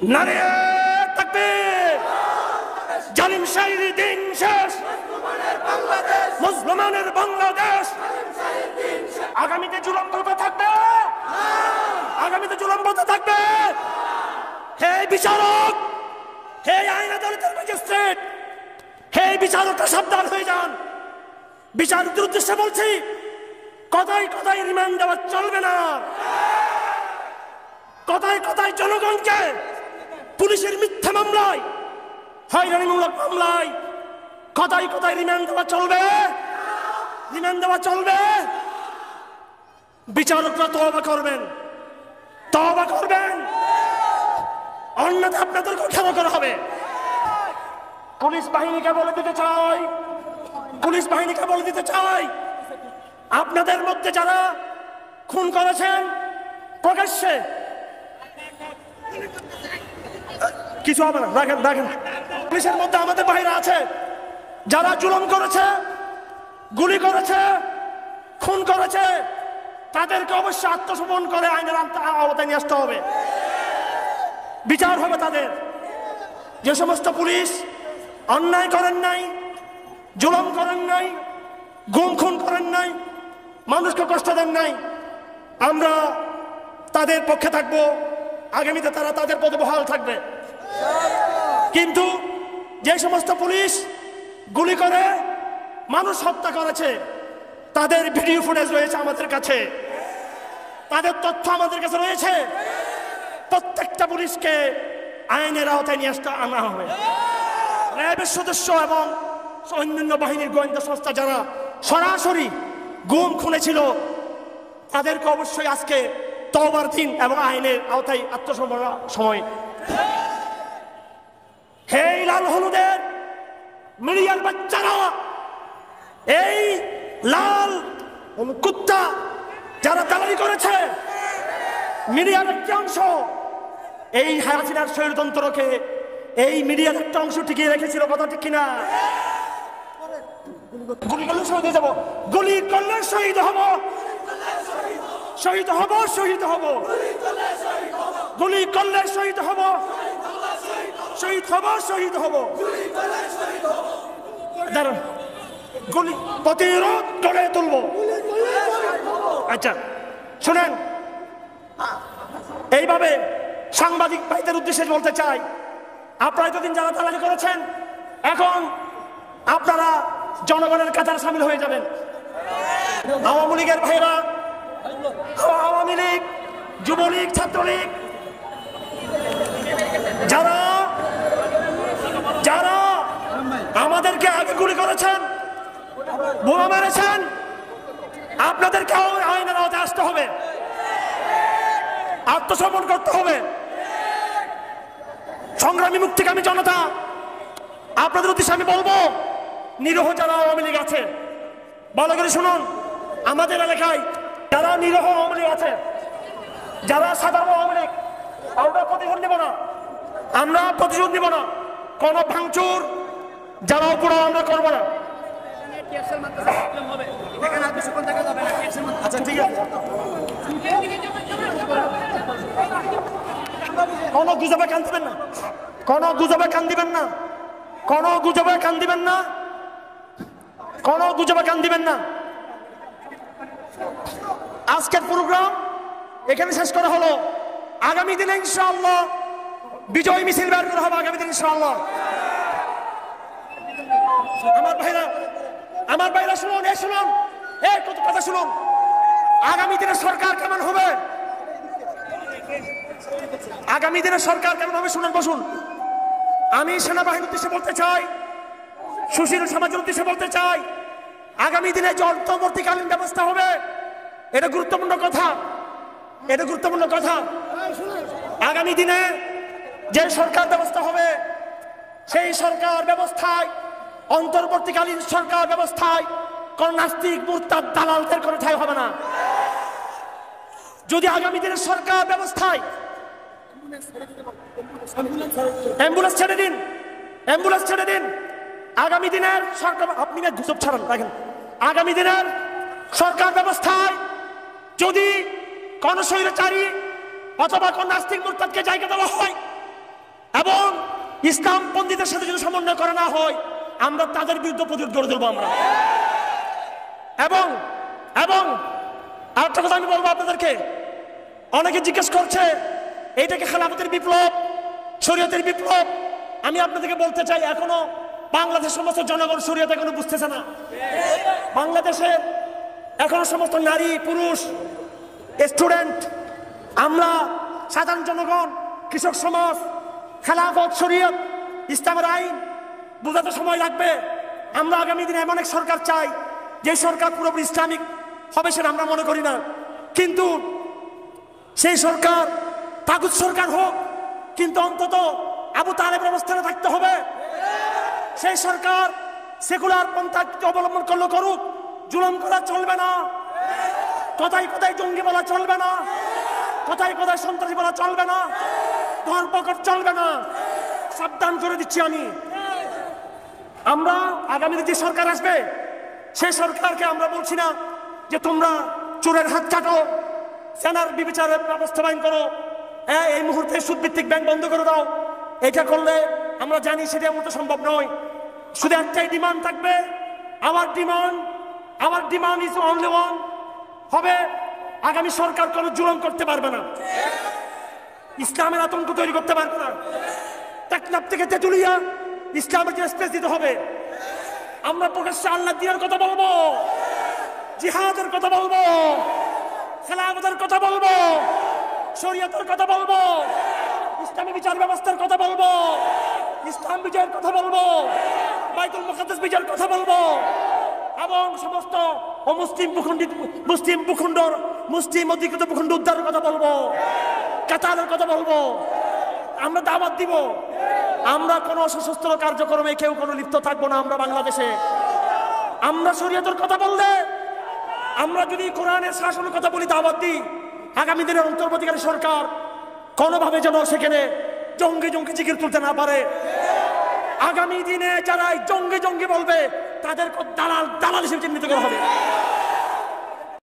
নারে তাকবীর, জালিম শাহীর দিন শেষ, মুসলমানের বাংলাদেশ। আগামীতে জুলুম বলতে থাকবে, আগামীতে জুলুম বলতে থাকবে। হে বিচারক, হে আইন আদালতের ম্যাজিস্ট্রেট, হে বিচারকরা সাবধান হয়ে যান। বিচারকদের উদ্দেশ্যে বলছি, কথায় কথায় রিমান্ড দেওয়া চলবে না। কথায় কথায় জনগণকে পুলিশের মিথ্যা মামলায়, হয়রানিমূলক মামলায় কথায় কথায় রিমান্ড দেওয়া চলবে, রিমান্ড দেওয়া চলবে। বিচারকরা তওবা করবেন, তওবা করবেন, অন্যথা আপনাদেরকে ক্ষমা করা হবে। পুলিশ বাহিনীকে বলে দিতে চাই, পুলিশ বাহিনীকে বলে দিতে চাই, আপনাদের মধ্যে যারা খুন করেছেন প্রকাশ্যে, কিছু হবে না, দেখেন দেখেন, পুলিশের মধ্যে আমাদের ভাইরা আছে যারা জুলুম করেছে, গুলি করেছে, খুন করেছে, তাদেরকে অবশ্যই আত্মসমর্পণ করে আইনের আওতায় নিয়ে আসতে হবে, বিচার হবে তাদের। যে সমস্ত পুলিশ অন্যায় করেন নাই, জুলুম করেন নাই, গুম খুন করেন নাই, মানুষকে কষ্ট দেন নাই, আমরা তাদের পক্ষে থাকবো। আগামীতে তারা তাদের পদে বহাল থাকবে। কিন্তু যে সমস্ত পুলিশ গুলি করে মানুষ হত্যা করেছে, তাদের ভিডিও ফুটেজ রয়েছে আমাদের কাছে, তাদের তথ্য আমাদের কাছে রয়েছে। প্রত্যেকটা পুলিশকে আইনের আওতায় নিয়ে আসতে আনা হবে। র্যাবের সদস্য এবং অন্যান্য বাহিনীর গোয়েন্দা সংস্থা যারা সরাসরি গুম খুনে ছিল, তাদেরকে অবশ্যই আজকে তওবার দিন এবং আইনের আওতায় আত্মসমর্পণের সময়। হে লাল হলুদের মিডিয়ার বাচ্চারা, এই লাল কুত্তা যারা দালালি করেছে, মিডিয়ার একটা অংশ এই হাসিনার স্বৈরতন্ত্রকে, এই মিডিয়ার একটা অংশ টিকিয়ে রেখেছিল, কথা ঠিক কিনা? গুলি করলে শহীদ হয়ে যাবো, গুলি করলে শহীদ হব, শহীদ হব, শহীদ হব, গুলি করলে শহীদ হব, শহীদ হব, শহীদ হব। দাঁড়ান, গুলি প্রতিরোধ গড়ে তুলব। আচ্ছা শুনেন, এইভাবে সাংবাদিক ভাইদের উদ্দেশ্যে বলতে চাই, আপনারা এতদিন যারা দালালি করেছেন, এখন আপনারা জনগণের কাতারে সামিল হয়ে যাবেন। আওয়ামী লীগের ভাইরা, আওয়ামী লীগ, যুবলীগ, ছাত্রলীগ, যারা যারা আমাদেরকে আগে গুলি করেছেন, বোমা মেরেছেন, আপনাদেরকে আইনের আওতায় আসতে হবে, আত্মসমর্পণ করতে হবে। সংগ্রামী মুক্তিকামী জনতা, আপনাদের উদ্দেশ্যে আমি বলবো, নিরীহ যারা আওয়ামী লীগ আছে, ভালো করে শুনুন। আমাদের এলাকায় যারা নিরীহ আওয়ামী লীগ আছে, যারা সাধারণ আওয়ামী লীগ, আমরা প্রতিশোধ নেব না, আমরা প্রতিশোধ নেব না। কোন ভাঙচুর যারা উপর আমরা করবো না। আচ্ছা ঠিক আছে, কোন গুজবে কান দিবেন না, কোন গুজবে কান দিবেন না, কোন গুজবে কান দিবেন না, কোন গুজবে কান দিবেন না। আজকের প্রোগ্রাম এখানে শেষ করা হলো। আগামী দিনে ইনশাআল্লাহ বিজয় মিছিল বের করা হবে। আগামী দিন ইনশাআল্লাহ। আমার ভাইরা শুনুন, শুনুন, কত কথা শুনুন। আগামী দিনে সরকার কেমন হবে, আগামী দিনে সরকার কেমন হবে শুনুন, বসুন। আমি সেনাবাহিনীর উদ্দেশ্যে বলতে চাই, সুশীল সমাজের উদ্দেশ্যে বলতে চাই, আগামী দিনে যে অন্তর্বর্তীকালীন ব্যবস্থা হবে, এটা গুরুত্বপূর্ণ কথা, এটা গুরুত্বপূর্ণ কথা। আগামী দিনে যে সরকার ব্যবস্থা হবে, সেই সরকার ব্যবস্থায়, অন্তর্বর্তীকালীন সরকার ব্যবস্থায় কোন নাস্তিক মুরতাদ দালালদের কোনো ঠাঁই হবে না। যদি আগামী দিনের সরকার ব্যবস্থায় অ্যাম্বুলেন্স ছেড়ে দিন, অ্যাম্বুলেন্স ছেড়ে দিন। আগামী দিনের সরকার, আপনি না গুজব ছাড়ান, দেখেন, আগামী দিনের সরকার ব্যবস্থায় যদি কোন স্বৈরাচারী অথবা কোন নাস্তিক মুরতাদকে জায়গা দেওয়া হয়, ইসলাম পন্ডিতের সাথে যদি সমন্বয় করা না হয়, আমরা তাদের বিরুদ্ধে প্রতিরোধ গড়ে তুলবো আমরা। এবং এবং আরেকটা কথা আমি বলবো আপনাদেরকে, অনেকে জিজ্ঞেস করছে এইটাকে খেলাফতের বিপ্লব, শরীয়তের বিপ্লব। আমি আপনাদেরকে বলতে চাই, এখনো বাংলাদেশের সমস্ত জনগণ শরীয়ত এখনো বুঝতেছে না। বাংলাদেশে এখনো সমস্ত নারী পুরুষ, স্টুডেন্ট, আমরা সাধারণ জনগণ, কৃষক সমাজ খেলাফত, শরীয়ত, ইসলামের আইন বোঝাতে সময় লাগবে। আমরা আগামী দিনে এমন এক সরকার চাই যে সরকার পুরোপুরি ইসলামিক হবে, সেটা আমরা মনে করি না। কিন্তু সেই সরকার তাগুত সরকার হোক, কিন্তু অন্তত আবু তালেবের অবস্থানে থাকতে হবে। সেই সরকার সেকুলার পন্থা অবলম্বন করলে করুক, জুলুম করা চলবে না। কথায় কথায় জঙ্গি বলা চলবে না, কথায় কথায় সন্ত্রাসী বলা চলবে না, ধরপকড় চলবে না। সাবধান করে দিচ্ছি আমি। আমরা আগামীতে যে সরকার আসবে, সেই সরকারকে আমরা বলছি না যে তোমরা চোরের হাত কাটো, সেনার বিচারের ব্যবস্থা বাইন করো, এই মুহূর্তে সুদভিত্তিক ব্যাংক বন্ধ করে দাও। এটা করলে আমরা জানি সেটা মতো সম্ভব নয়। শুধু একটাই ডিমান্ড থাকবে, আমার ডিমান্ড ইজ অনলি ওয়ান, হবে আগামী সরকার কোনো জুলুম করতে পারবে না, ইসলামের আতঙ্ক তৈরি করতে পারবে না। টেকনাফ থেকে তেঁতুলিয়া ইসলামের যে স্পেস দিতে হবে। আমরা প্রকাশ্যে আল্লাহ দিনের কথা বলবো, জিহাদের কথা বলবো, খেলাফতের কথা বলবো, শরীয়তের কথা বলবো, ইসলামী বিচার ব্যবস্থার কথা বলবো, ইসলাম বিজয়ের কথা বলবো, বাইতুল মুকাদ্দাস বিজয়ের কথা বলবো, এবং সমস্ত মুসলিম অধিকৃত ভূখণ্ড উদ্ধারের কথা বলবো, কাতারের কথা বলবো। আমরা দাওয়াত দিব, আমরা কোনো সশস্ত্র কার্যক্রমে কেউ কোনো লিপ্ত থাকবো না। আমরা বাংলাদেশে আমরা শরীয়তের কথা বললে, আমরা যদি কোরআনের শাসনের কথা বলি, দাওয়াত দিই, আগামী দিনের অন্তর্বর্তীকালীন সরকার কোনোভাবে যেন সেখানে জঙ্গি জিকির তুলতে না পারে। আগামী দিনে যারা জঙ্গি বলবে তাদেরকে দালাল হিসেবে চিহ্নিত করা হবে।